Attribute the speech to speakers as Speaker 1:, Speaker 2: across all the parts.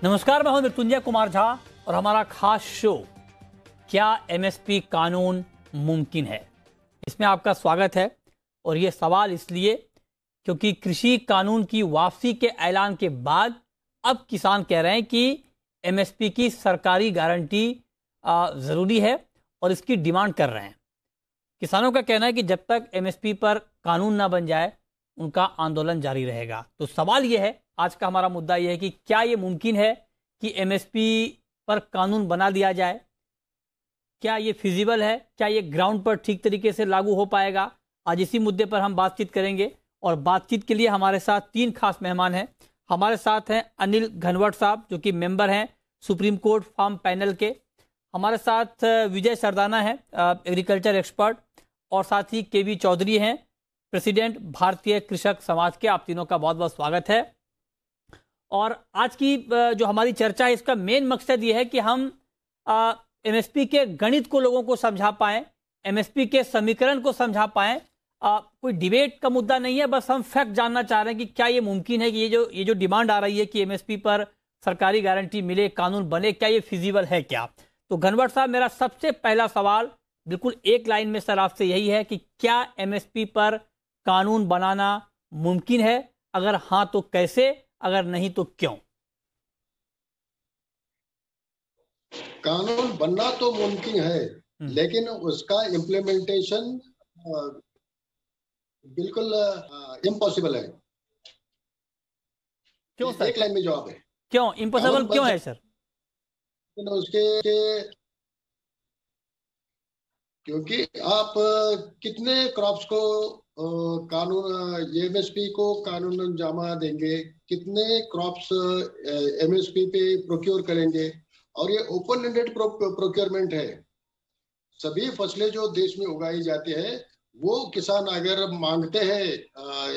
Speaker 1: नमस्कार, मैं हूं मृत्युंजय कुमार झा और हमारा खास शो क्या एमएसपी कानून मुमकिन है, इसमें आपका स्वागत है। और ये सवाल इसलिए क्योंकि कृषि कानून की वापसी के ऐलान के बाद अब किसान कह रहे हैं कि एमएसपी की सरकारी गारंटी ज़रूरी है और इसकी डिमांड कर रहे हैं। किसानों का कहना है कि जब तक एमएसपी पर कानून ना बन जाए उनका आंदोलन जारी रहेगा। तो सवाल यह है, आज का हमारा मुद्दा यह है कि क्या ये मुमकिन है कि एमएसपी पर कानून बना दिया जाए? क्या ये फिजिबल है? क्या ये ग्राउंड पर ठीक तरीके से लागू हो पाएगा? आज इसी मुद्दे पर हम बातचीत करेंगे और बातचीत के लिए हमारे साथ तीन खास मेहमान हैं। हमारे साथ हैं अनिल घनवट साहब, जो कि मेंबर हैं सुप्रीम कोर्ट फार्म पैनल के। हमारे साथ विजय सरदाना है, एग्रीकल्चर एक्सपर्ट, और साथ ही केवी चौधरी हैं, प्रेसिडेंट भारतीय कृषक समाज के। आप तीनों का बहुत बहुत स्वागत है। और आज की जो हमारी चर्चा है, इसका मेन मकसद ये है कि हम एमएसपी के गणित को लोगों को समझा पाएं, एमएसपी के समीकरण को समझा पाएं। कोई डिबेट का मुद्दा नहीं है, बस हम फैक्ट जानना चाह रहे हैं कि क्या ये मुमकिन है कि ये जो डिमांड आ रही है कि एमएसपी पर सरकारी गारंटी मिले, कानून बने, क्या ये फिजिबल है क्या? तो घनवट साहब, मेरा सबसे पहला सवाल बिल्कुल एक लाइन में सर आपसे यही है कि क्या एमएसपी पर कानून बनाना मुमकिन है? अगर हां तो कैसे, अगर नहीं तो क्यों?
Speaker 2: कानून बनना तो मुमकिन है, लेकिन उसका इम्प्लीमेंटेशन बिल्कुल इम्पॉसिबल है।
Speaker 1: क्यों सर?
Speaker 2: एक लाइन में जवाब है।
Speaker 1: क्यों इम्पॉसिबल क्यों है सर?
Speaker 2: उसके क्योंकि आप कितने क्रॉप्स को कानून एमएसपी को कानून जामा देंगे, कितने क्रॉप्स एमएसपी पे प्रोक्योर करेंगे? और ये ओपन एंडेड प्रोक्योरमेंट है। सभी फसलें जो देश में उगाई जाती है, वो किसान अगर मांगते हैं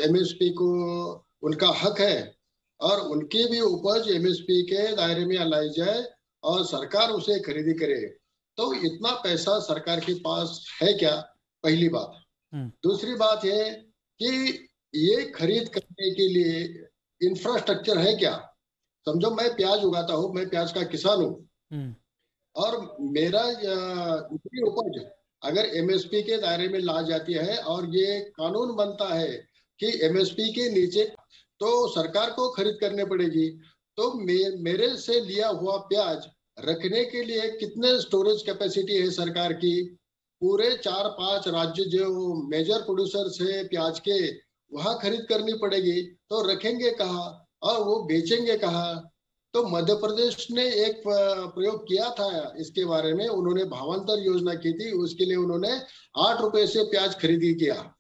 Speaker 2: एमएसपी को, उनका हक है, और उनकी भी उपज एमएसपी के दायरे में लाई जाए और सरकार उसे खरीदी करे। तो इतना पैसा सरकार के पास है क्या? पहली बात। दूसरी बात है कि ये खरीद करने के लिए इंफ्रास्ट्रक्चर है क्या? समझो मैं प्याज उगाता हूँ, मैं प्याज का किसान हूँ, और मेरी उपज अगर एमएसपी के दायरे में ला जाती है और ये कानून बनता है कि एमएसपी के नीचे तो सरकार को खरीद करने पड़ेगी, तो मेरे से लिया हुआ प्याज रखने के लिए कितने स्टोरेज कैपेसिटी है सरकार की? पूरे 4-5 राज्य जो मेजर प्रोड्यूसर्स है प्याज के, वहां खरीद करनी पड़ेगी। तो रखेंगे कहाँ और वो बेचेंगे कहाँ? तो मध्य प्रदेश ने एक प्रयोग किया था इसके बारे में, उन्होंने भावांतर योजना की थी। उसके लिए उन्होंने 8 रुपए से प्याज खरीदी किया,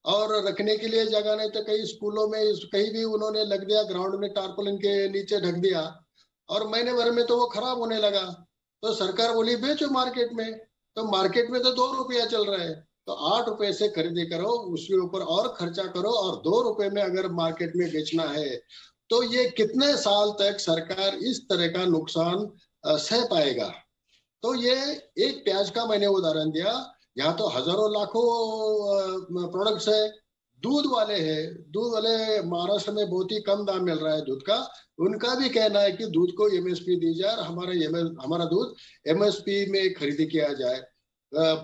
Speaker 2: और रखने के लिए जगह नहीं तो कई स्कूलों में कहीं भी उन्होंने लग दिया, ग्राउंड में टारपोलिन के नीचे ढक दिया, और महीने भर में तो वो खराब होने लगा। तो सरकार बोली बेचो मार्केट में। तो मार्केट में तो 2 रुपया चल रहा है, तो 8 रुपए से खरीदी करो, उसके ऊपर और खर्चा करो, और 2 रुपए में अगर मार्केट में बेचना है, तो ये कितने साल तक सरकार इस तरह का नुकसान सह पाएगा? तो ये एक प्याज का मैंने उदाहरण दिया, यहाँ तो हजारों लाखों प्रोडक्ट्स है। दूध वाले महाराष्ट्र में बहुत ही कम दाम मिल रहा है दूध का। उनका भी कहना है कि दूध को एमएसपी दी जाए और हमारा दूध एमएसपी में खरीदी किया जाए।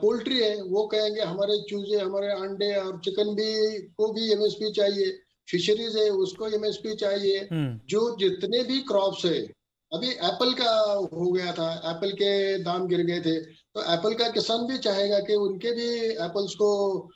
Speaker 2: पोल्ट्री है, वो कहेंगे हमारे चूजे, हमारे अंडे और चिकन भी को भी एमएसपी चाहिए। फिशरीज है, उसको एमएसपी चाहिए। जो जितने भी क्रॉप्स है, अभी एप्पल का हो गया था, एप्पल के दाम गिर गए थे, तो एप्पल का किसान भी चाहेगा कि उनके भी एप्पल्स को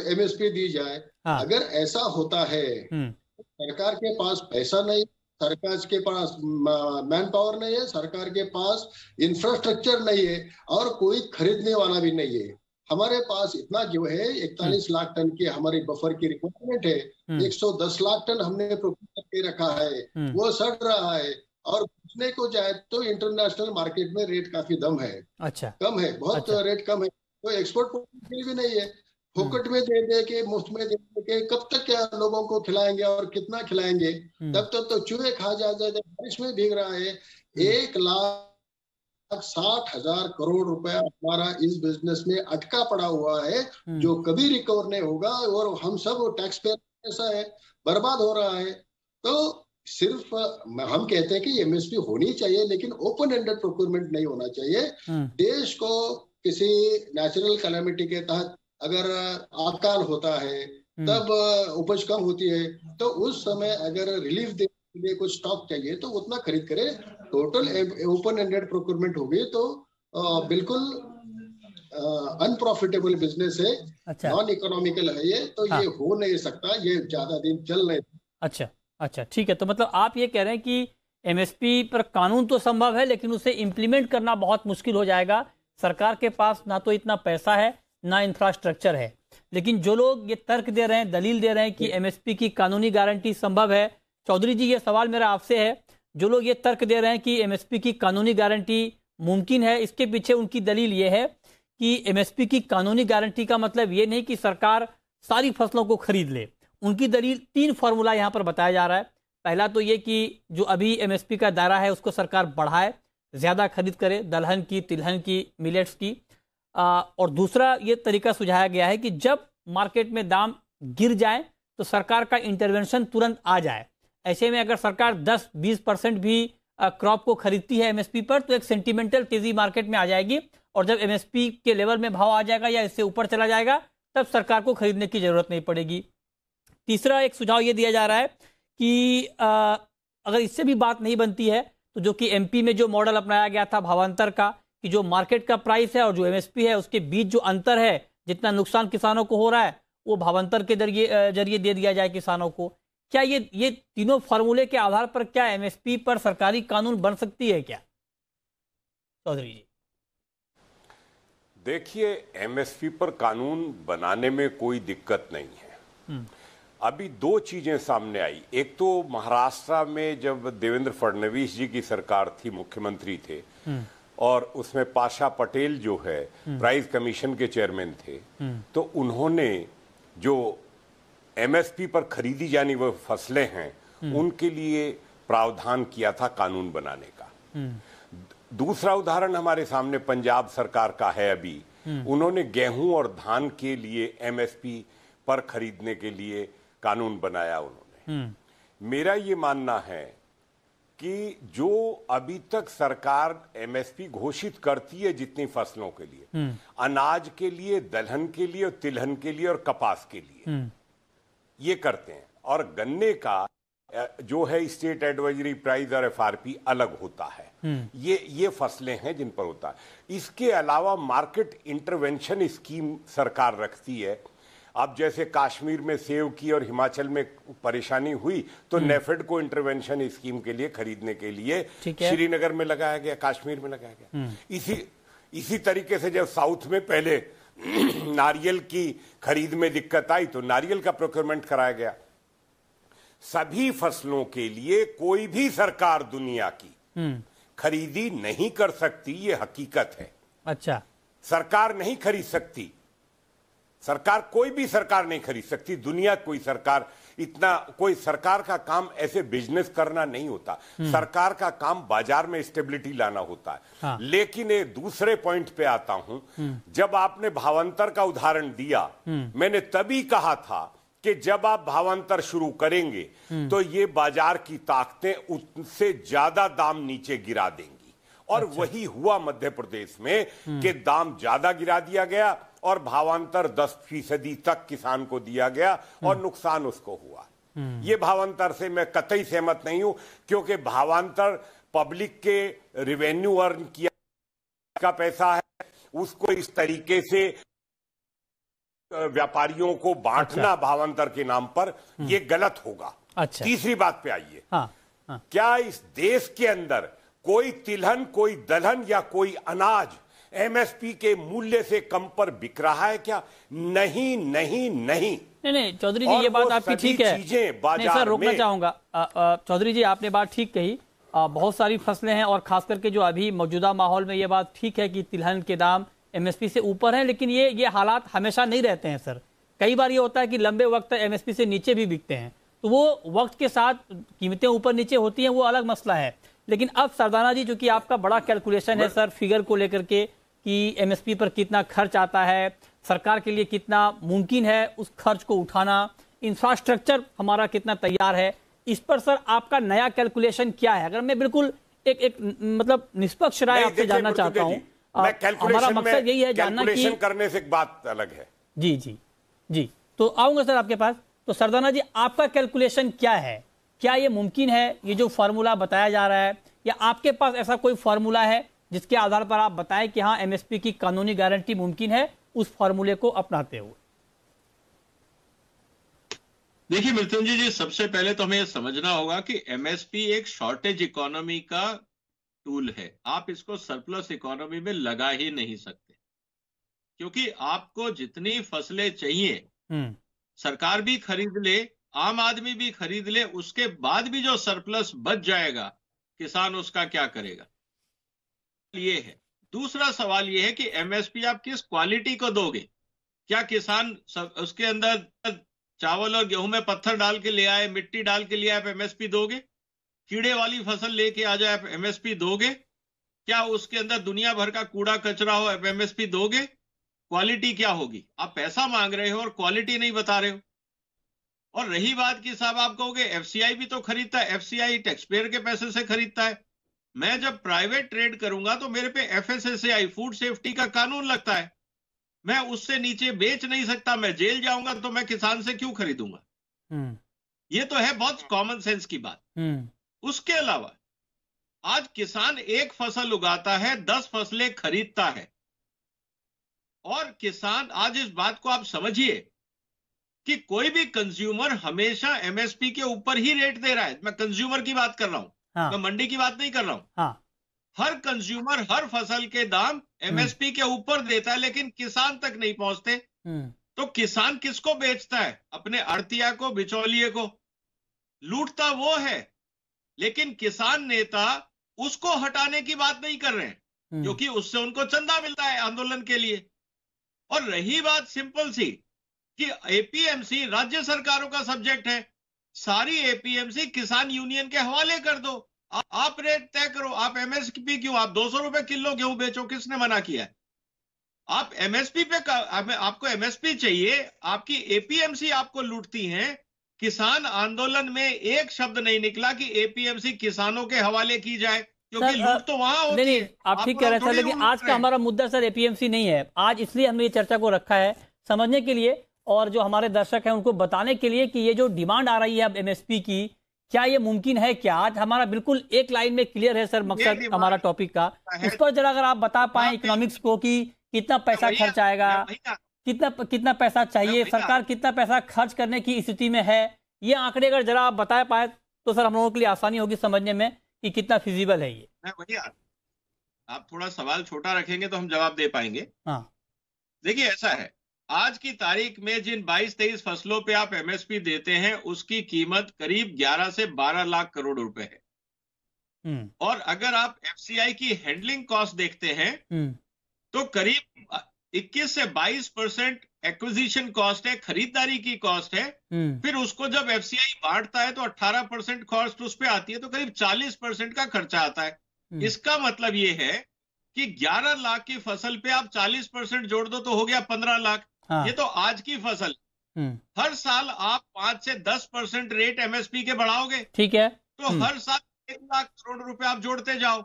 Speaker 2: एमएसपी दी जाए। अगर ऐसा होता है, सरकार के पास पैसा नहीं, सरकार के पास मैन पावर नहीं है, सरकार के पास इंफ्रास्ट्रक्चर नहीं है, और कोई खरीदने वाला भी नहीं है। हमारे पास इतना जो है 41 लाख टन की हमारी बफर की रिक्वायरमेंट है, 110 लाख टन हमने प्रोक्योर करके रखा है, वो सड़ रहा है, और बेचने को जाए तो इंटरनेशनल मार्केट में रेट काफी कम है। कम है, बहुत रेट कम है। तो एक्सपोर्ट पोटेंशियल भी नहीं है। फोकट में दे दे के, मुफ्त में दे दे के कब तक क्या लोगों को खिलाएंगे और कितना खिलाएंगे? तब तक तो चूहे खा जाते। जब बारिश में भीग रहा है, 1,60,000 करोड़ रुपया हमारा इस बिजनेस में अटका पड़ा हुआ है, जो कभी रिकवर नहीं होगा, और हम सब टैक्स पेयर पैसा है, बर्बाद हो रहा है। तो सिर्फ हम कहते हैं कि एमएसपी होनी चाहिए, लेकिन ओपन एंडेड प्रोक्योरमेंट नहीं होना चाहिए। देश को किसी नेचुरल कैलेमिटी के तहत अगर आकाल होता है, तब उपज कम होती है, तो उस समय अगर रिलीफ देने के लिए कुछ स्टॉक चाहिए तो उतना खरीद करे। टोटल ओपन एंडेड प्रोक्योरमेंट होगी तो बिल्कुल अनप्रॉफिटेबल बिजनेस है।
Speaker 1: अच्छा,
Speaker 2: नॉन इकोनॉमिकल है ये, तो
Speaker 1: हाँ,
Speaker 2: ये हो नहीं सकता, ये ज्यादा दिन चल नहीं।
Speaker 1: अच्छा अच्छा, ठीक है। तो मतलब आप ये कह रहे हैं कि एमएसपी पर कानून तो संभव है, लेकिन उसे इम्प्लीमेंट करना बहुत मुश्किल हो जाएगा। सरकार के पास ना तो इतना पैसा है, ना इंफ्रास्ट्रक्चर है। लेकिन जो लोग ये तर्क दे रहे हैं, दलील दे रहे हैं कि एमएसपी की कानूनी गारंटी संभव है, चौधरी जी ये सवाल मेरा आपसे है, जो लोग ये तर्क दे रहे हैं कि एमएसपी की कानूनी गारंटी मुमकिन है, इसके पीछे उनकी दलील ये है कि एमएसपी की कानूनी गारंटी का मतलब ये नहीं कि सरकार सारी फसलों को खरीद ले। उनकी दलील 3 फार्मूला यहाँ पर बताया जा रहा है। पहला तो ये कि जो अभी एमएसपी का दायरा है उसको सरकार बढ़ाए, ज़्यादा खरीद करे, दलहन की, तिलहन की, मिलेट्स की। और दूसरा ये तरीका सुझाया गया है कि जब मार्केट में दाम गिर जाए तो सरकार का इंटरवेंशन तुरंत आ जाए। ऐसे में अगर सरकार 10-20% भी क्रॉप को खरीदती है एमएसपी पर, तो एक सेंटिमेंटल तेजी मार्केट में आ जाएगी, और जब एमएसपी के लेवल में भाव आ जाएगा या इससे ऊपर चला जाएगा, तब सरकार को खरीदने की जरूरत नहीं पड़ेगी। तीसरा एक सुझाव ये दिया जा रहा है कि अगर इससे भी बात नहीं बनती है, तो जो कि एमपी में जो मॉडल अपनाया गया था भावांतर का, कि जो मार्केट का प्राइस है और जो एमएसपी है उसके बीच जो अंतर है, जितना नुकसान किसानों को हो रहा है, वो भावांतर के जरिए दे दिया जाए किसानों को। क्या ये तीनों फार्मूले के आधार पर क्या एमएसपी पर सरकारी कानून बन सकती है क्या, चौधरी जी?
Speaker 3: देखिए, एमएसपी पर कानून बनाने में कोई दिक्कत नहीं है। अभी 2 चीजें सामने आई। एक तो महाराष्ट्र में जब देवेंद्र फडणवीस जी की सरकार थी, मुख्यमंत्री थे, और उसमें पाशा पटेल जो है प्राइस कमीशन के चेयरमैन थे, तो उन्होंने जो एमएसपी पर खरीदी जानी वो फसलें हैं, उनके लिए प्रावधान किया था कानून बनाने का। दूसरा उदाहरण हमारे सामने पंजाब सरकार का है। अभी उन्होंने गेहूं और धान के लिए एमएसपी पर खरीदने के लिए कानून बनाया उन्होंने। मेरा ये मानना है कि जो अभी तक सरकार एमएसपी घोषित करती है जितनी फसलों के लिए, अनाज के लिए, दलहन के लिए, और तिलहन के लिए, और कपास के लिए, ये करते हैं। और गन्ने का जो है स्टेट एडवाइजरी प्राइस और एफआरपी अलग होता है। ये फसलें हैं जिन पर होता है। इसके अलावा मार्केट इंटरवेंशन स्कीम सरकार रखती है। अब जैसे कश्मीर में सेव की और हिमाचल में परेशानी हुई, तो नेफेड को इंटरवेंशन स्कीम के लिए खरीदने के लिए श्रीनगर में लगाया गया, कश्मीर में लगाया गया। इसी तरीके से जब साउथ में पहले नारियल की खरीद में दिक्कत आई, तो नारियल का प्रोक्योरमेंट कराया गया। सभी फसलों के लिए कोई भी सरकार दुनिया की खरीदी नहीं कर सकती, ये हकीकत है।
Speaker 1: अच्छा,
Speaker 3: सरकार नहीं खरीद सकती, कोई भी सरकार नहीं खरीद सकती। दुनिया कोई सरकार, इतना कोई सरकार का काम ऐसे बिजनेस करना नहीं होता। सरकार का काम बाजार में स्टेबिलिटी लाना होता है। हाँ। लेकिन एक दूसरे पॉइंट पे आता हूं, जब आपने भावांतर का उदाहरण दिया, मैंने तभी कहा था कि जब आप भावांतर शुरू करेंगे तो ये बाजार की ताकतें उससे ज्यादा दाम नीचे गिरा देंगी। और अच्छा। वही हुआ मध्य प्रदेश में कि दाम ज्यादा गिरा दिया गया और भावांतर 10% तक किसान को दिया गया और नुकसान उसको हुआ। ये भावांतर से मैं कतई सहमत नहीं हूं, क्योंकि भावांतर पब्लिक के रेवेन्यू अर्न किया का पैसा है, उसको इस तरीके से व्यापारियों को बांटना अच्छा। भावांतर के नाम पर ये गलत होगा। अच्छा। तीसरी बात पे आइए। हाँ। क्या इस देश के अंदर कोई तिलहन, कोई दलहन या कोई अनाज एमएसपी के मूल्य से कम पर बिक रहा है क्या? नहीं नहीं नहीं
Speaker 1: नहीं चौधरी जी, ये बात आपकी ठीक है। नहीं सर, रोकना चाहूंगा। चौधरी जी, आपने बात ठीक कही। बहुत सारी फसलें हैं और खास करके जो अभी मौजूदा माहौल में ये बात ठीक है कि तिलहन के दाम एमएसपी से ऊपर है, लेकिन ये हालात हमेशा नहीं रहते हैं सर। कई बार ये होता है कि लंबे वक्त तक एमएसपी से नीचे भी बिकते हैं, तो वो वक्त के साथ कीमतें ऊपर नीचे होती हैं, वो अलग मसला है। लेकिन अब सरदाना जी, चूंकि आपका बड़ा कैलकुलेशन है सर फिगर को लेकर के कि एमएसपी पर कितना खर्च आता है, सरकार के लिए कितना मुमकिन है उस खर्च को उठाना, इंफ्रास्ट्रक्चर हमारा कितना तैयार है, इस पर सर आपका नया कैलकुलेशन क्या है? अगर मैं बिल्कुल एक मतलब निष्पक्ष राय आपसे जानना चाहता हूँ। हमारा मकसद यही है जानना कि
Speaker 3: करने से एक बात अलग है।
Speaker 1: जी जी जी, तो आऊंगा सर आपके पास। तो सरदाना जी, आपका कैलकुलेशन क्या है? क्या ये मुमकिन है, ये जो फार्मूला बताया जा रहा है, या आपके पास ऐसा कोई फार्मूला है जिसके आधार पर आप बताएं कि हाँ एमएसपी की कानूनी गारंटी मुमकिन है उस फार्मूले को अपनाते हुए?
Speaker 4: देखिए मृत्युंजय जी, सबसे पहले तो हमें यह समझना होगा कि एमएसपी एक शॉर्टेज इकोनॉमी का टूल है। आप इसको सरप्लस इकोनॉमी में लगा ही नहीं सकते, क्योंकि आपको जितनी फसलें चाहिए सरकार भी खरीद ले, आम आदमी भी खरीद ले, उसके बाद भी जो सरप्लस बच जाएगा किसान उसका क्या करेगा, ये है। दूसरा सवाल ये है कि एमएसपी आप किस क्वालिटी को दोगे। क्या किसान उसके अंदर चावल और गेहूं में पत्थर डाल के ले आए, मिट्टी डाल के ले आए, आप एमएसपी दोगे? कीड़े वाली फसल लेके आ जाए, आप एमएसपी दोगे? क्या उसके अंदर दुनिया भर का कूड़ा कचरा हो, आप एमएसपी दोगे? क्वालिटी क्या होगी? आप पैसा मांग रहे हो और क्वालिटी नहीं बता रहे हो। और रही बात कि साहब आप कहोगे एफसीआई भी तो खरीदता है, एफसीआई टैक्स पेयर के पैसे से खरीदता है। मैं जब प्राइवेट ट्रेड करूंगा तो मेरे पे एफएसएसएआई फूड सेफ्टी का कानून लगता है, मैं उससे नीचे बेच नहीं सकता, मैं जेल जाऊंगा, तो मैं किसान से क्यों खरीदूंगा? ये तो है बहुत कॉमन सेंस की बात। उसके अलावा आज किसान एक फसल उगाता है, 10 फसलें खरीदता है। और किसान, आज इस बात को आप समझिए कि कोई भी कंज्यूमर हमेशा एमएसपी के ऊपर ही रेट दे रहा है। मैं कंज्यूमर की बात कर रहा हूं,
Speaker 1: हाँ।
Speaker 4: मैं मंडी की बात नहीं कर रहा हूं।
Speaker 1: हाँ।
Speaker 4: हर कंज्यूमर हर फसल के दाम एमएसपी के ऊपर देता है, लेकिन किसान तक नहीं पहुंचते। तो किसान किसको बेचता है? अपने आड़तिया को, बिचौलिए को। लूटता वो है, लेकिन किसान नेता उसको हटाने की बात नहीं कर रहे हैं, क्योंकि उससे उनको चंदा मिलता है आंदोलन के लिए। और रही बात सिंपल सी कि एपीएमसी राज्य सरकारों का सब्जेक्ट है, सारी एपीएमसी किसान यूनियन के हवाले कर दो। आप रेट तय करो। आप एमएसपी क्यों? आप 200 रुपए किलो गेहूं बेचो, किसने मना किया है? आप एमएसपी पे आपको एमएसपी चाहिए, आपकी एपीएमसी आपको लूटती है। किसान आंदोलन में एक शब्द नहीं निकला कि एपीएमसी किसानों के हवाले की जाए, क्योंकि लूट तो वहां होती
Speaker 1: नहीं,
Speaker 4: है।
Speaker 1: आप ठीक कह रहे थे, लेकिन आज का हमारा मुद्दा सर एपीएमसी नहीं है। आज इसलिए हमने ये चर्चा को रखा है समझने के लिए, और जो हमारे दर्शक हैं उनको बताने के लिए कि ये जो डिमांड आ रही है अब एमएसपी की, क्या ये मुमकिन है? क्या आज हमारा बिल्कुल एक लाइन में क्लियर है सर मकसद हमारा टॉपिक का, उस पर जरा अगर आप बता पाए इकोनॉमिक्स को कि कितना पैसा खर्च आएगा, कितना पैसा चाहिए, सरकार कितना पैसा खर्च करने की स्थिति में है, ये आंकड़े अगर जरा आप बता पाए तो सर हम लोगों के लिए आसानी होगी समझने में कि कितना फिजिबल है ये।
Speaker 4: भैया आप थोड़ा सवाल छोटा रखेंगे तो हम जवाब दे पाएंगे।
Speaker 1: हाँ,
Speaker 4: देखिए ऐसा है, आज की तारीख में जिन 22-23 फसलों पे आप एमएसपी देते हैं उसकी कीमत करीब 11 से 12 लाख करोड़ रुपए है। और अगर आप एफसीआई की हैंडलिंग कॉस्ट देखते हैं तो करीब 21 से 22% एक्विजिशन कॉस्ट है, खरीदारी की कॉस्ट है। फिर उसको जब एफसीआई बांटता है तो 18% कॉस्ट उस पे आती है, तो करीब 40% का खर्चा आता है। इसका मतलब ये है कि 11 लाख की फसल पे आप 40% जोड़ दो तो हो गया 15 लाख। हाँ। ये तो आज की फसल। हर साल आप 5 से 10% रेट एमएसपी के बढ़ाओगे, ठीक है, तो हर साल 1 लाख करोड़ रुपए आप जोड़ते जाओ।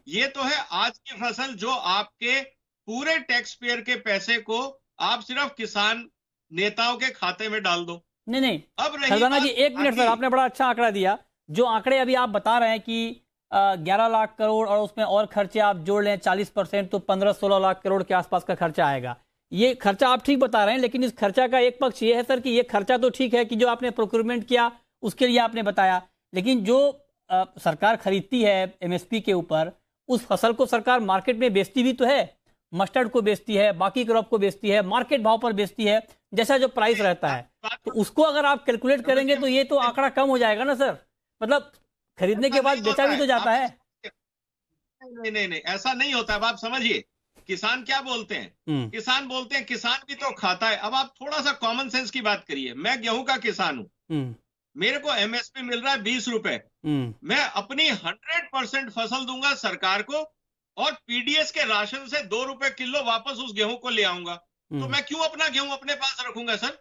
Speaker 4: ये तो है आज की फसल, जो आपके पूरे टैक्स पेयर के पैसे को आप सिर्फ किसान नेताओं के खाते में डाल दो। नहीं, अब रही जी 1 मिनट सर, आपने बड़ा अच्छा आंकड़ा दिया। जो आंकड़े अभी आप बता रहे हैं कि 11 लाख करोड़ और उसमें और खर्चे आप जोड़ लें 40%, तो 15-16 लाख करोड़ के आसपास का खर्चा आएगा। ये खर्चा आप ठीक बता रहे हैं, लेकिन इस खर्चा का एक पक्ष ये है सर कि ये खर्चा तो ठीक है कि जो आपने प्रोक्योरमेंट किया उसके लिए आपने बताया, लेकिन जो सरकार खरीदती है एमएसपी के ऊपर, उस फसल को सरकार मार्केट में बेचती भी तो है। मस्टर्ड को बेचती है, बाकी क्रॉप को बेचती है, मार्केट भाव पर बेचती है, जैसा जो प्राइस रहता है। तो उसको अगर आप कैलकुलेट करेंगे तो ये तो आंकड़ा कम हो जाएगा ना सर, मतलब खरीदने के बाद बेचा भी तो जाता है। नहीं, ऐसा नहीं होता है। अब आप समझिए किसान क्या बोलते हैं। किसान बोलते हैं किसान भी तो खाता है। अब आप थोड़ा सा कॉमन सेंस की बात करिए। मैं गेहूं का किसान हूं, मेरे को एमएसपी मिल रहा है 20 रुपए, मैं अपनी 100% फसल दूंगा सरकार को और पीडीएस के राशन से 2 रुपए किलो वापस उस गेहूं को ले आऊंगा। तो मैं क्यों अपना गेहूं अपने पास रखूंगा सर?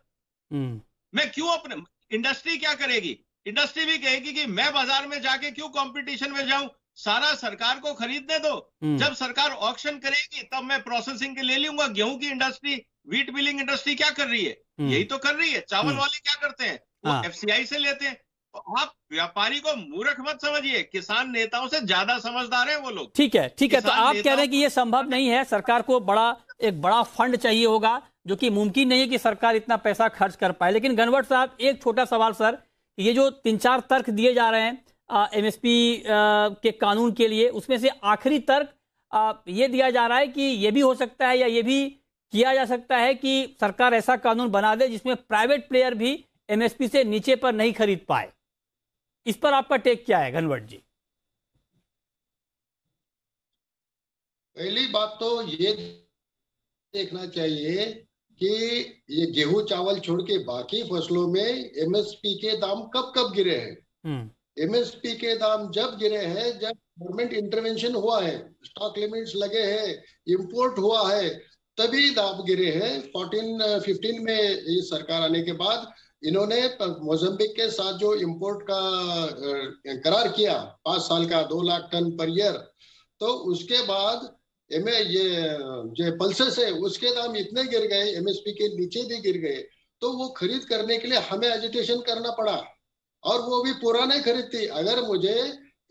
Speaker 4: मैं क्यों अपने, इंडस्ट्री क्या करेगी? इंडस्ट्री भी कहेगी कि मैं बाजार में जाके क्यों कंपटीशन में जाऊं, सारा सरकार को खरीदने दो। जब सरकार ऑक्शन करेगी तब मैं प्रोसेसिंग के ले लूंगा। गेहूं की इंडस्ट्री, व्हीट मिलिंग इंडस्ट्री क्या कर रही है? यही तो कर रही है। चावल वाले क्या करते हैं? वो एफसीआई से लेते हैं। तो आप व्यापारी को मूर्ख मत समझिए, किसान नेताओं से ज्यादा समझदार हैं वो लोग।
Speaker 1: ठीक है, ठीक है। तो आप कह रहे हैं कि ये संभव नहीं है, सरकार को एक बड़ा फंड चाहिए होगा, जो कि मुमकिन नहीं है कि सरकार इतना पैसा खर्च कर पाए। लेकिन गनवट साहब, एक छोटा सवाल सर, ये जो 3-4 तर्क दिए जा रहे हैं एमएसपी के कानून के लिए, उसमें से आखिरी तर्क ये दिया जा रहा है कि ये भी हो सकता है या ये भी किया जा सकता है कि सरकार ऐसा कानून बना दे जिसमें प्राइवेट प्लेयर भी एमएसपी से नीचे पर नहीं खरीद पाए। इस पर आपका टेक क्या है घनवट जी?
Speaker 2: पहली बात तो ये देखना चाहिए कि ये गेहूं चावल छोड़ के बाकी फसलों में एमएसपी के दाम कब कब गिरे हैं। एमएसपी के दाम जब गिरे हैं जब गवर्नमेंट इंटरवेंशन हुआ है, स्टॉक लिमिट्स लगे हैं, इंपोर्ट हुआ है, तभी दाम गिरे हैं। 14-15 में ये सरकार आने के बाद इन्होंने मोजाम्बिक के साथ जो इंपोर्ट का करार किया 5 साल का 2 लाख टन पर ईयर, तो उसके बाद ये पल्सेस है उसके दाम इतने गिर गए, एमएसपी के नीचे भी गिर गए। तो वो खरीद करने के लिए हमें एजिटेशन करना पड़ा, और वो भी पूरा नहीं खरीदती। अगर मुझे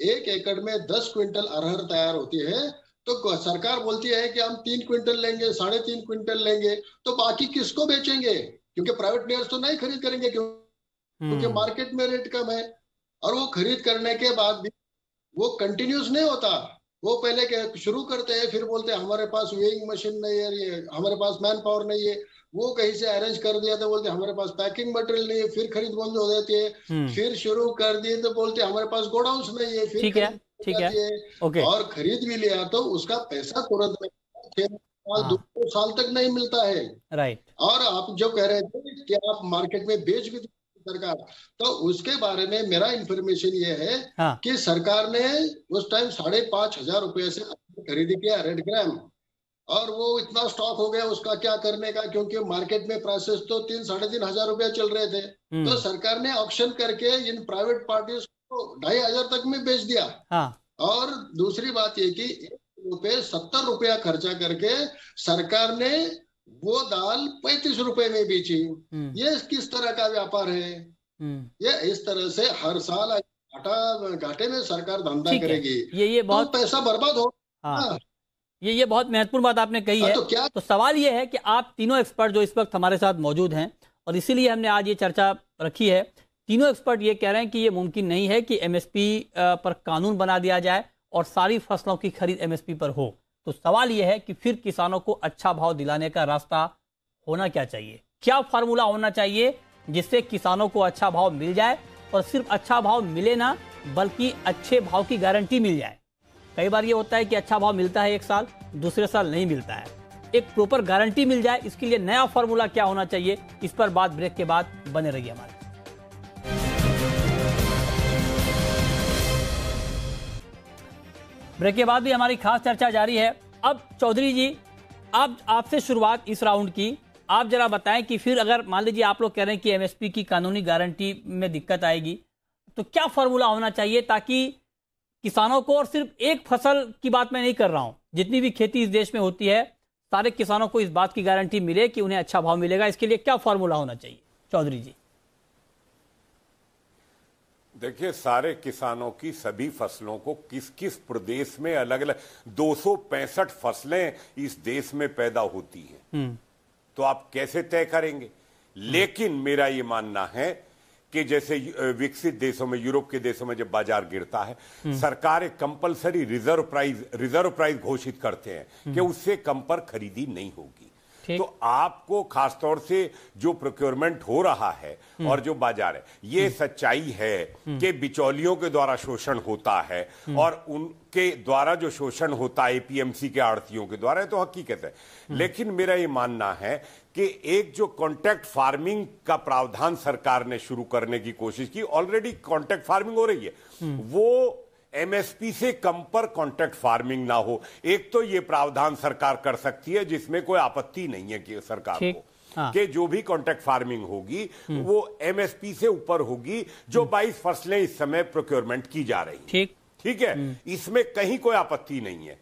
Speaker 2: 1 एकड़ में 10 क्विंटल अरहर तैयार होती है तो सरकार बोलती है कि हम 3 क्विंटल लेंगे, 3.5 क्विंटल लेंगे, तो बाकी किसको बेचेंगे? क्योंकि प्राइवेट प्लेयर्स तो नहीं खरीद करेंगे, क्योंकि मार्केट में रेट कम है। और वो खरीद करने के बाद भी वो कंटिन्यूस नहीं होता। वो पहले शुरू करते हैं, फिर बोलते हैं हमारे पास वेइंग मशीन नहीं है, हमारे पास मैन पावर नहीं है, वो कहीं से अरेंज कर दिया तो बोलते हमारे पास पैकिंग मटेरियल नहीं है, फिर खरीद बंद हो जाती है। फिर शुरू कर दिए तो बोलते हमारे पास गोडाउन्स नहीं है, फिर
Speaker 1: ठीक है। ओके।
Speaker 2: और खरीद भी लिया तो उसका पैसा तुरंत 2 साल तक नहीं मिलता है।
Speaker 1: राइट।
Speaker 2: और आप जो कह रहे थे कि आप मार्केट में बेच भी सरकार, तो उसके बारे में मेरा इंफॉर्मेशन ये है कि सरकार ने उस टाइम 5,500 रुपए से खरीदी किया रेड ग्राम, और वो इतना स्टॉक हो गया उसका क्या करने का, क्योंकि मार्केट में प्राइसेस तो 3-3,500 रुपए चल रहे थे। तो सरकार ने ऑक्शन करके इन प्राइवेट पार्टीज को 2,500 तक में बेच दिया। और दूसरी बात ये कि ₹70 खर्चा करके सरकार ने वो दाल 35 रुपए में बेची। ये किस तरह का व्यापार है? ये इस तरह से हर साल घाटे में सरकार धंधा करेगी,
Speaker 1: ये बहुत
Speaker 2: तो पैसा बर्बाद हो।
Speaker 1: ये बहुत महत्वपूर्ण बात आपने कही है। तो सवाल ये है कि आप तीनों एक्सपर्ट जो इस वक्त हमारे साथ मौजूद हैं, और इसीलिए हमने आज ये चर्चा रखी है, तीनों एक्सपर्ट ये कह रहे हैं कि ये मुमकिन नहीं है कि एमएसपी पर कानून बना दिया जाए और सारी फसलों की खरीद एमएसपी पर हो। तो सवाल यह है कि फिर किसानों को अच्छा भाव दिलाने का रास्ता होना क्या चाहिए? क्या फार्मूला होना चाहिए जिससे किसानों को अच्छा भाव मिल जाए, और सिर्फ अच्छा भाव मिले ना बल्कि अच्छे भाव की गारंटी मिल जाए। कई बार ये होता है कि अच्छा भाव मिलता है एक साल, दूसरे साल नहीं मिलता है। एक प्रॉपर गारंटी मिल जाए, इसके लिए नया फार्मूला क्या होना चाहिए, इस पर बात ब्रेक के बाद बने रहिए हमारे। ब्रेक के बाद भी हमारी खास चर्चा जारी है। अब चौधरी जी, आपसे शुरुआत इस राउंड की, आप जरा बताएं कि फिर अगर मान लीजिए आप लोग कह रहे हैं कि एमएसपी की कानूनी गारंटी में दिक्कत आएगी, तो क्या फार्मूला होना चाहिए ताकि किसानों को, और सिर्फ एक फसल की बात मैं नहीं कर रहा हूं, जितनी भी खेती इस देश में होती है, सारे किसानों को इस बात की गारंटी मिले कि उन्हें अच्छा भाव मिलेगा। इसके लिए क्या फार्मूला होना चाहिए चौधरी जी?
Speaker 3: देखिए, सारे किसानों की सभी फसलों को किस किस प्रदेश में अलग अलग 265 फसलें इस देश में पैदा होती हैं, तो आप कैसे तय करेंगे? लेकिन मेरा ये मानना है कि जैसे विकसित देशों में, यूरोप के देशों में जब बाजार गिरता है, सरकार एक कंपलसरी रिजर्व प्राइस घोषित करते हैं कि उससे कम पर खरीदी नहीं होगी। तो आपको खासतौर से जो प्रोक्योरमेंट हो रहा है और जो बाजार है, ये सच्चाई है कि बिचौलियों के द्वारा शोषण होता है, और उनके द्वारा जो शोषण होता है एपीएमसी के आड़तियों के द्वारा, तो हकीकत है। लेकिन मेरा ये मानना है कि एक जो कॉन्ट्रैक्ट फार्मिंग का प्रावधान सरकार ने शुरू करने की कोशिश की, ऑलरेडी कॉन्ट्रैक्ट फार्मिंग हो रही है, वो एमएसपी से कम पर कॉन्ट्रैक्ट फार्मिंग ना हो। एक तो ये प्रावधान सरकार कर सकती है जिसमें कोई आपत्ति नहीं है कि सरकार को, कि जो भी कॉन्ट्रैक्ट फार्मिंग होगी वो एमएसपी से ऊपर होगी जो 22 फसलें इस समय प्रोक्योरमेंट की जा रही हैं। ठीक है, इसमें कहीं कोई आपत्ति नहीं है।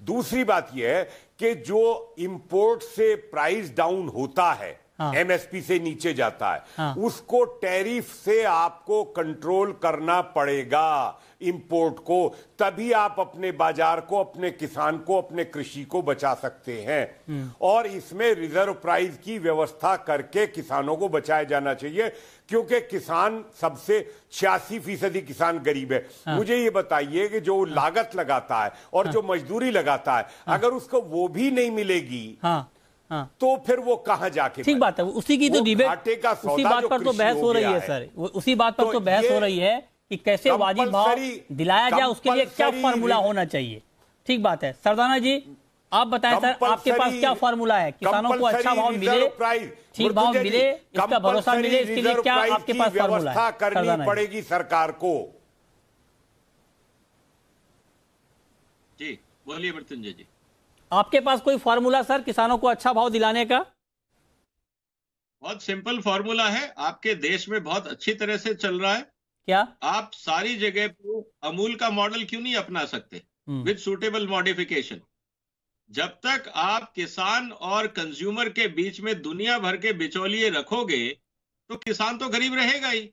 Speaker 3: दूसरी बात यह है कि जो इंपोर्ट से प्राइस डाउन होता है, एमएसपी से नीचे जाता है, उसको टैरिफ से आपको कंट्रोल करना पड़ेगा इंपोर्ट को, तभी आप अपने बाजार को, अपने किसान को, अपने कृषि को बचा सकते हैं। और इसमें रिजर्व प्राइस की व्यवस्था करके किसानों को बचाया जाना चाहिए, क्योंकि किसान सबसे 86% किसान गरीब है। मुझे ये बताइए कि जो लागत लगाता है और जो मजदूरी लगाता है, अगर उसको वो भी नहीं मिलेगी तो फिर वो कहां जाके,
Speaker 1: ठीक बात है, उसी की तो डिबेट, उसी बात पर तो बहस हो रही है सर, उसी बात पर तो बहस हो रही है कि कैसे वाजिब भाव दिलाया जाए, उसके लिए क्या फार्मूला होना चाहिए। ठीक बात है। सरदाना जी आप बताएं सर, आपके पास क्या फार्मूला है, किसानों को अच्छा भाव मिले, ठीक भाव मिले, इसका भरोसा मिले, इसके लिए क्या आपके पास फार्मूला है?
Speaker 3: करनी पड़ेगी सरकार को।
Speaker 4: जी बोलिए मृत्युंजय जी,
Speaker 1: आपके पास कोई फार्मूला सर किसानों को अच्छा भाव दिलाने का?
Speaker 4: बहुत सिंपल फार्मूला है, आपके देश में बहुत अच्छी तरह से चल रहा है।
Speaker 1: क्या
Speaker 4: आप सारी जगह पे अमूल का मॉडल क्यों नहीं अपना सकते विद सुटेबल मॉडिफिकेशन? जब तक आप किसान और कंज्यूमर के बीच में दुनिया भर के बिचौलिए रखोगे तो किसान तो गरीब रहेगा ही।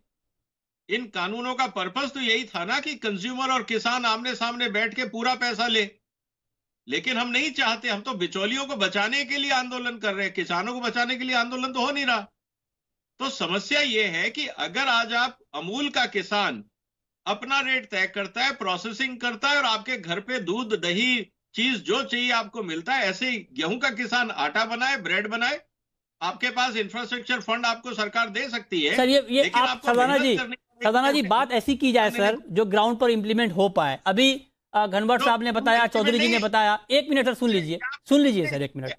Speaker 4: इन कानूनों का पर्पस तो यही था ना कि कंज्यूमर और किसान आमने सामने बैठ के पूरा पैसा ले, लेकिन हम नहीं चाहते। हम तो बिचौलियों को बचाने के लिए आंदोलन कर रहे हैं, किसानों को बचाने के लिए आंदोलन तो हो नहीं रहा। तो समस्या यह है कि अगर आज आप अमूल का किसान अपना रेट तय करता है, प्रोसेसिंग करता है और आपके घर पे दूध दही चीज जो चाहिए आपको मिलता है, ऐसे ही गेहूं का किसान आटा बनाए, ब्रेड बनाए, आपके पास इंफ्रास्ट्रक्चर फंड आपको सरकार दे सकती है।
Speaker 1: सर ये आप सरदाना जी बात ऐसी की जाए सर जो ग्राउंड पर इंप्लीमेंट हो पाए। अभी घनवट साहब ने बताया, चौधरी जी ने बताया, एक मिनट सर सुन लीजिए सर, एक मिनट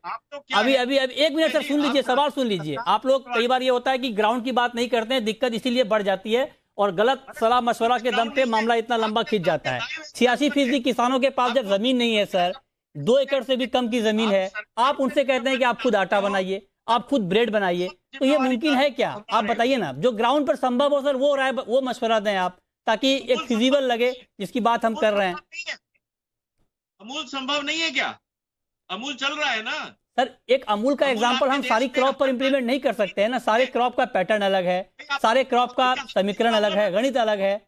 Speaker 1: अभी एक मिनट सर सुन लीजिए, सवाल सुन लीजिए। आप लोग कई बार ये होता है कि ग्राउंड की बात नहीं करते हैं, दिक्कत इसीलिए बढ़ जाती है और गलत सलाह मशवरा के दम पे मामला इतना लंबा खिंच जाता है। 86% किसानों के पास जब जमीन नहीं है सर, 2 एकड़ से भी कम की जमीन है, आप उनसे कहते हैं कि आप खुद आटा बनाइए, आप खुद ब्रेड बनाइए, तो ये मुमकिन है क्या? आप बताइए ना, जो ग्राउंड पर संभव हो सर वो मशवरा दें आप, ताकि एक फिजिबल लगे जिसकी बात हम कर रहे हैं।
Speaker 4: अमूल संभव नहीं है क्या? अमूल चल रहा है ना
Speaker 1: सर। एक अमूल का एग्जांपल हम सारी क्रॉप पर इंप्लीमेंट नहीं कर सकते हैं ना, सारे क्रॉप का पैटर्न अलग है, सारे क्रॉप का समीकरण अलग है, गणित अलग है।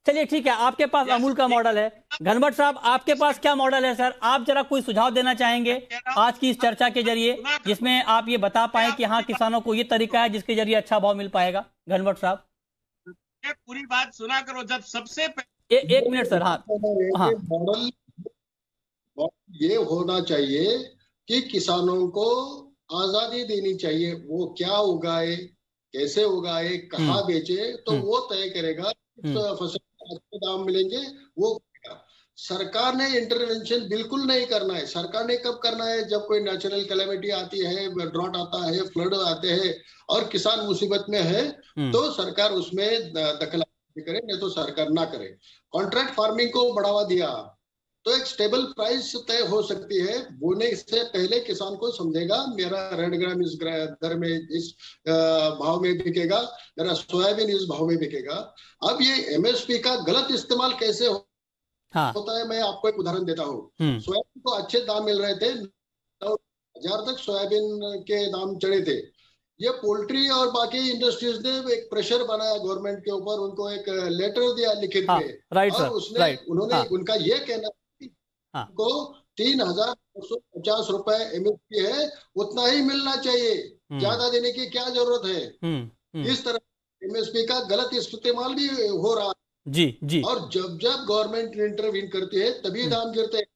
Speaker 1: चलिए ठीक है, आपके पास अमूल का मॉडल है। घनवट साहब आपके पास क्या मॉडल है सर? आप जरा कोई सुझाव देना चाहेंगे आज की इस चर्चा के जरिए, जिसमें आप ये बता पाए कि हाँ किसानों को ये तरीका है जिसके जरिए अच्छा भाव मिल पाएगा? घनवट साहब
Speaker 4: पूरी बात सुना करो। जब सबसे
Speaker 1: एक मिनट सर। हाँ,
Speaker 2: मॉडल ये होना चाहिए कि किसानों को आजादी देनी चाहिए, वो क्या उगाए, कैसे उगाए, कहाँ बेचे, तो वो तय करेगा। फसल अच्छे दाम मिलेंगे वो करेगा। सरकार ने इंटरवेंशन बिल्कुल नहीं करना है। सरकार ने कब करना है? जब कोई नेचुरल कैलेमिटी आती है, ड्रॉट आता है, फ्लड आते हैं और किसान मुसीबत में है, तो सरकार उसमें दखल करे, नहीं तो सरकार ना करे। कॉन्ट्रैक्ट फार्मिंग को बढ़ावा दिया तो एक स्टेबल प्राइस तय हो सकती है। बोने से पहले किसान को समझेगा मेरा 1.5 ग्राम इस दर में, इस भाव में बिकेगा, मेरा सोयाबीन इस भाव में बिकेगा। अब ये एमएसपी का गलत इस्तेमाल कैसे होता है, मैं आपको एक उदाहरण देता हूँ। सोयाबीन को अच्छे दाम मिल रहे थे, 9,000 तक सोयाबीन के दाम चढ़े थे। ये पोल्ट्री और बाकी इंडस्ट्रीज ने एक प्रेशर बनाया गवर्नमेंट के ऊपर, उनको एक लेटर दिया लिखित में, और उन्होंने उनका ये कहना को 3,950 रुपए एमएसपी है, उतना ही मिलना चाहिए, ज्यादा देने की क्या जरूरत है। इस तरह एमएसपी का गलत इस्तेमाल भी हो रहा है।
Speaker 1: जी।
Speaker 2: और जब गवर्नमेंट इंटरवीन करती है तभी दाम गिरते हैं।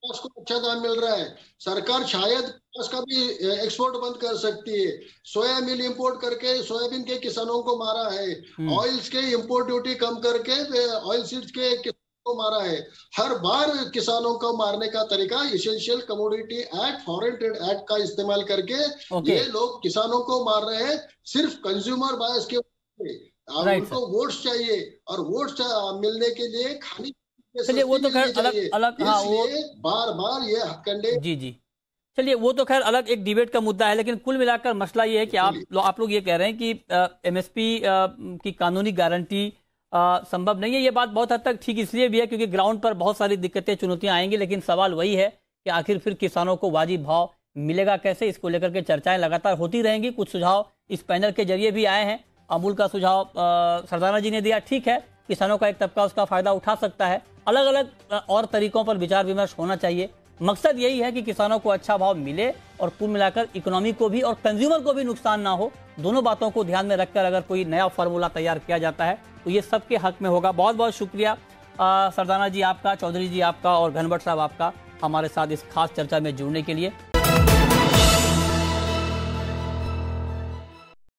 Speaker 2: को अच्छा दाम मिल रहा है, सरकार शायद का भी एक्सपोर्ट बंद कर सकती है। सोया मिल इंपोर्ट करके सोयाबीन के किसानों को मारा है, ऑयल्स के इंपोर्ट ड्यूटी कम करके ऑयल सीड्स के को मारा है। हर बार किसानों को मारने का तरीका essential commodity act, foreign trade act का इस्तेमाल करके ये लोग किसानों को मार रहे हैं, सिर्फ कंज्यूमर बायस के। उनको वोट्स चाहिए और वोट्स मिलने के लिए खाने,
Speaker 1: चलिए वो तो खैर अलग। हाँ, वो
Speaker 2: बार ये हथकंडे।
Speaker 1: जी। चलिए वो तो खैर अलग एक डिबेट का मुद्दा है, लेकिन कुल मिलाकर मसला ये है कि आप लोग ये कह रहे हैं कि एमएसपी की कानूनी गारंटी संभव नहीं है। ये बात बहुत हद तक ठीक इसलिए भी है क्योंकि ग्राउंड पर बहुत सारी दिक्कतें चुनौतियां आएंगी, लेकिन सवाल वही है कि आखिर फिर किसानों को वाजिब भाव मिलेगा कैसे। इसको लेकर के चर्चाएं लगातार होती रहेंगी। कुछ सुझाव इस पैनल के जरिए भी आए हैं। अमूल का सुझाव सरदाना जी ने दिया, ठीक है, किसानों का एक तबका उसका फायदा उठा सकता है। अलग अलग और तरीकों पर विचार विमर्श होना चाहिए। मकसद यही है कि किसानों को अच्छा भाव मिले और कुल मिलाकर इकोनॉमी को भी और कंज्यूमर को भी नुकसान ना हो। दोनों बातों को ध्यान में रखकर अगर कोई नया फार्मूला तैयार किया जाता है तो ये सबके हक में होगा। बहुत बहुत शुक्रिया सरदाना जी आपका, चौधरी जी आपका और घनवट साहब आपका हमारे साथ इस खास चर्चा में जुड़ने के लिए।